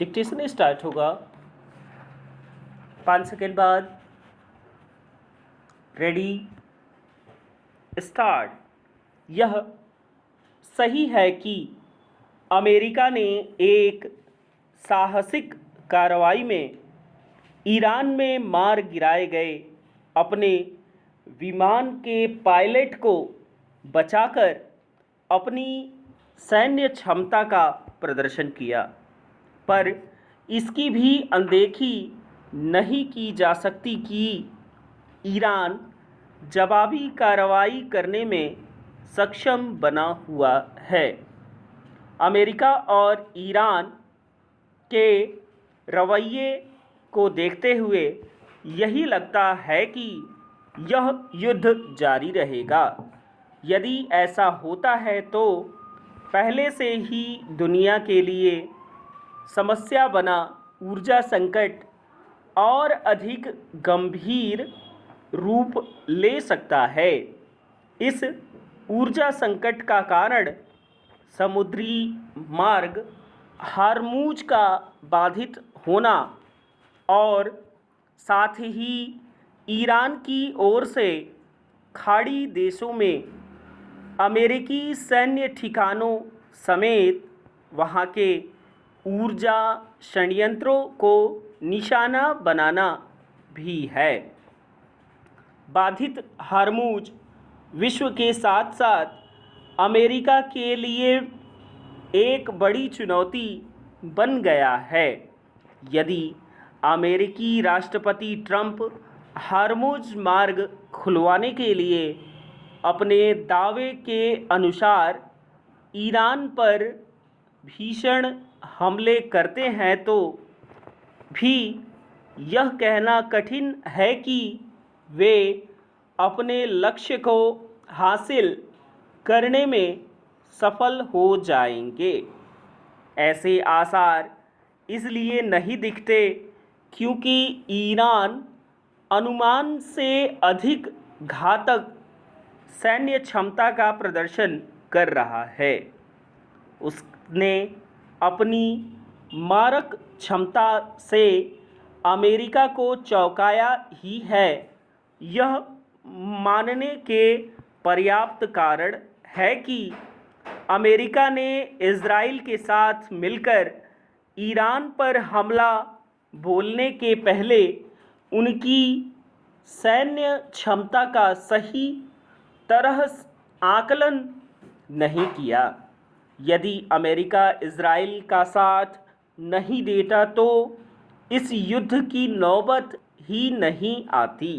Dictation start होगा 5 second बाद। Ready start. यह सही है कि अमेरिका ने एक साहसिक कार्रवाई में ईरान में मार गिराए गए अपने विमान के पायलट को बचाकर अपनी सैन्य क्षमता का प्रदर्शन किया, पर इसकी भी अनदेखी नहीं की जा सकती कि ईरान जवाबी कार्रवाई करने में सक्षम बना हुआ है। अमेरिका और ईरान के रवैये को देखते हुए यही लगता है कि यह युद्ध जारी रहेगा। यदि ऐसा होता है तो पहले से ही दुनिया के लिए समस्या बना ऊर्जा संकट और अधिक गंभीर रूप ले सकता है। इस ऊर्जा संकट का कारण समुद्री मार्ग हार्मूज का बाधित होना और साथ ही ईरान की ओर से खाड़ी देशों में अमेरिकी सैन्य ठिकानों समेत वहाँ के ऊर्जा संयंत्रों को निशाना बनाना भी है। बाधित हार्मूज विश्व के साथ साथ अमेरिका के लिए एक बड़ी चुनौती बन गया है। यदि अमेरिकी राष्ट्रपति ट्रंप हार्मूज मार्ग खुलवाने के लिए अपने दावे के अनुसार ईरान पर भीषण हमले करते हैं तो भी यह कहना कठिन है कि वे अपने लक्ष्य को हासिल करने में सफल हो जाएंगे। ऐसे आसार इसलिए नहीं दिखते क्योंकि ईरान अनुमान से अधिक घातक सैन्य क्षमता का प्रदर्शन कर रहा है। उसने अपनी मारक क्षमता से अमेरिका को चौंकाया ही है। यह मानने के पर्याप्त कारण है कि अमेरिका ने इजराइल के साथ मिलकर ईरान पर हमला बोलने के पहले उनकी सैन्य क्षमता का सही तरह आकलन नहीं किया। यदि अमेरिका इजराइल का साथ नहीं देता तो इस युद्ध की नौबत ही नहीं आती।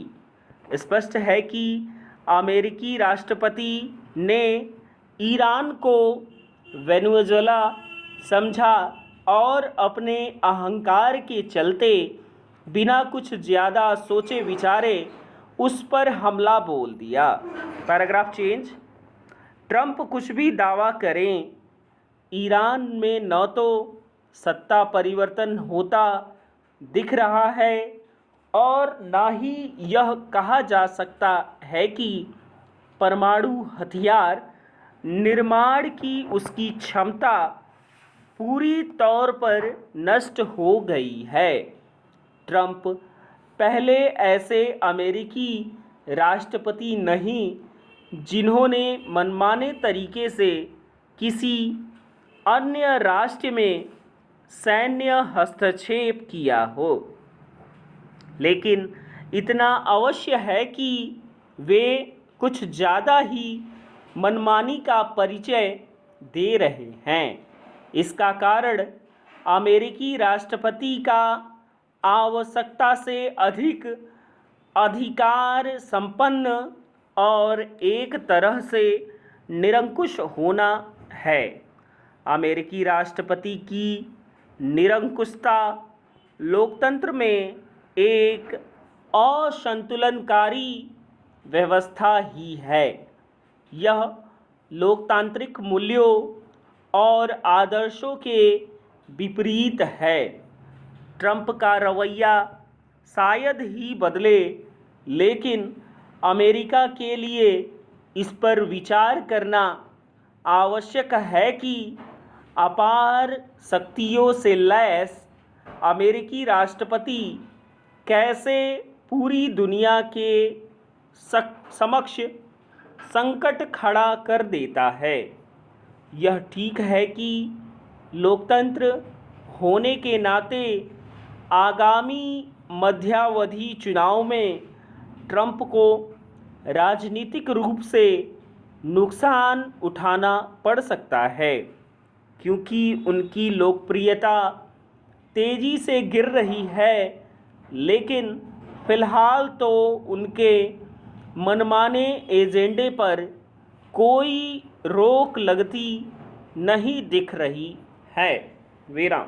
स्पष्ट है कि अमेरिकी राष्ट्रपति ने ईरान को वेनेजुएला समझा और अपने अहंकार के चलते बिना कुछ ज़्यादा सोचे विचारे उस पर हमला बोल दिया। Paragraph change. ट्रंप कुछ भी दावा करें, ईरान में न तो सत्ता परिवर्तन होता दिख रहा है और न ही यह कहा जा सकता है कि परमाणु हथियार निर्माण की उसकी क्षमता पूरी तौर पर नष्ट हो गई है। ट्रंप पहले ऐसे अमेरिकी राष्ट्रपति नहीं जिन्होंने मनमाने तरीके से किसी अन्य राष्ट्र में सैन्य हस्तक्षेप किया हो, लेकिन इतना अवश्य है कि वे कुछ ज़्यादा ही मनमानी का परिचय दे रहे हैं। इसका कारण अमेरिकी राष्ट्रपति का आवश्यकता से अधिक अधिकार संपन्न और एक तरह से निरंकुश होना है। अमेरिकी राष्ट्रपति की निरंकुशता लोकतंत्र में एक असंतुलनकारी व्यवस्था ही है। यह लोकतांत्रिक मूल्यों और आदर्शों के विपरीत है। ट्रंप का रवैया शायद ही बदले, लेकिन अमेरिका के लिए इस पर विचार करना आवश्यक है कि अपार शक्तियों से लैस अमेरिकी राष्ट्रपति कैसे पूरी दुनिया के समक्ष संकट खड़ा कर देता है। यह ठीक है कि लोकतंत्र होने के नाते आगामी मध्यावधि चुनाव में ट्रंप को राजनीतिक रूप से नुकसान उठाना पड़ सकता है, क्योंकि उनकी लोकप्रियता तेज़ी से गिर रही है, लेकिन फ़िलहाल तो उनके मनमाने एजेंडे पर कोई रोक लगती नहीं दिख रही है। विराम।